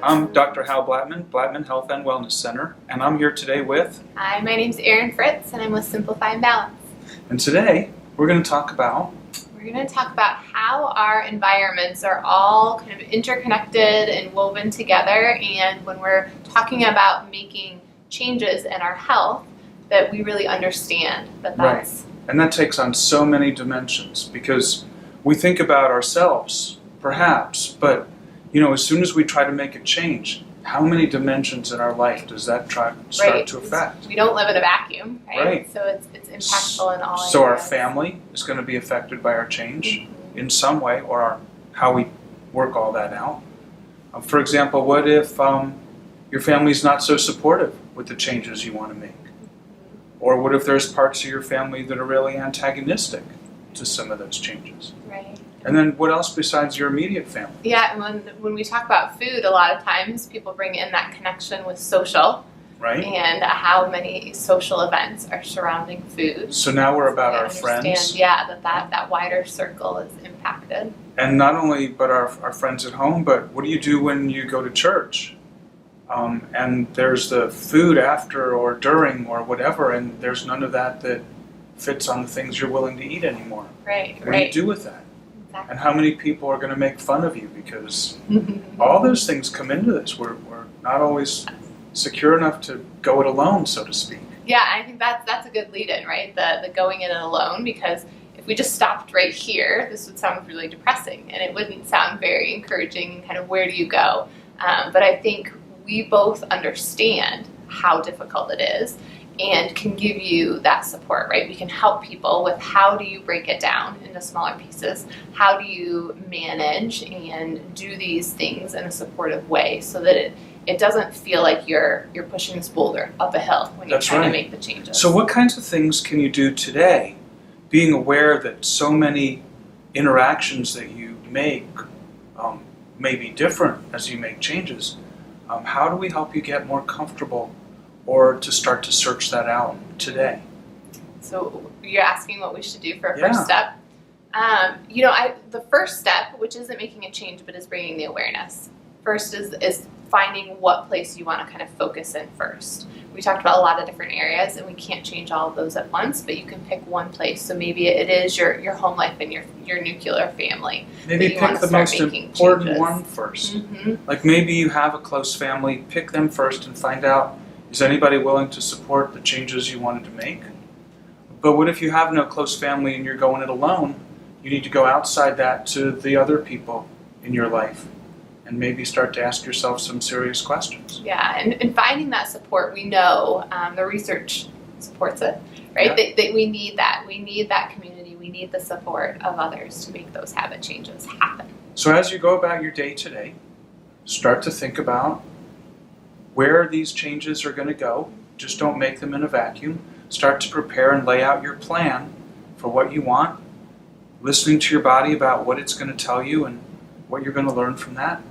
I'm Dr. Hal Blattman, Blattman Health and Wellness Center, and I'm here today with... Hi, my name's Erin Fritz, and I'm with Simplify and Balance. And today, we're going to talk about... how our environments are all kind of interconnected and woven together, and when we're talking about making changes in our health, that we really understand that that's... Right. And that takes on so many dimensions, because we think about ourselves, perhaps, but as soon as we try to make a change, how many dimensions in our life does that start to affect? We don't live in a vacuum, right? Right. So it's impactful in all areas. So our family is going to be affected by our change in some way, or how we work all that out. For example, what if your family's not so supportive with the changes you want to make? Or what if there's parts of your family that are really antagonistic to some of those changes? Right. And then what else besides your immediate family? Yeah, and when we talk about food, a lot of times people bring in that connection with social, right? And how many social events are surrounding food. So now we're about our friends. Yeah, that wider circle is impacted. And not only but our friends at home, but what do you do when you go to church? And there's the food after or during or whatever, and there's none of that fits on the things you're willing to eat anymore. Right, What do you do with that? Exactly. And how many people are going to make fun of you because all those things come into this. We're not always secure enough to go it alone, so to speak. Yeah, I think that's a good lead-in, right? The going it alone, because if we just stopped right here, this would sound really depressing, and it wouldn't sound very encouraging. Kind of where do you go? But I think we both understand how difficult it is and can give you that support, right? We can help people with how do you break it down into smaller pieces? How do you manage and do these things in a supportive way so that it doesn't feel like you're pushing this boulder up a hill when you're trying to make the changes. So what kinds of things can you do today, being aware that so many interactions that you make may be different as you make changes? How do we help you get more comfortable or to start to search that out today? So you're asking what we should do for a first step. The first step, which isn't making a change, but is bringing the awareness. First is finding what place you want to kind of focus in first. We talked about a lot of different areas, and we can't change all of those at once, but you can pick one place. So maybe it is your home life and your nuclear family. Maybe pick the most important one first. Like maybe you have a close family, pick them first and find out, is anybody willing to support the changes you wanted to make? But what if you have no close family and you're going it alone? You need to go outside that to the other people in your life and maybe start to ask yourself some serious questions. Yeah, and finding that support, we know the research supports it, right? Yeah. That we need that. We need that community. We need the support of others to make those habit changes happen. So as you go about your day today, start to think about where these changes are going to go. Just don't make them in a vacuum. Start to prepare and lay out your plan for what you want, listening to your body about what it's going to tell you and what you're going to learn from that,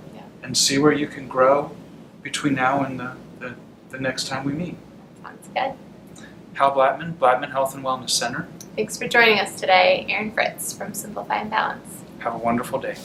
and see where you can grow between now and the next time we meet. Sounds good. Hal Blattman, Blattman Health and Wellness Center. Thanks for joining us today. Erin Fritz from Simplify and Balance. Have a wonderful day.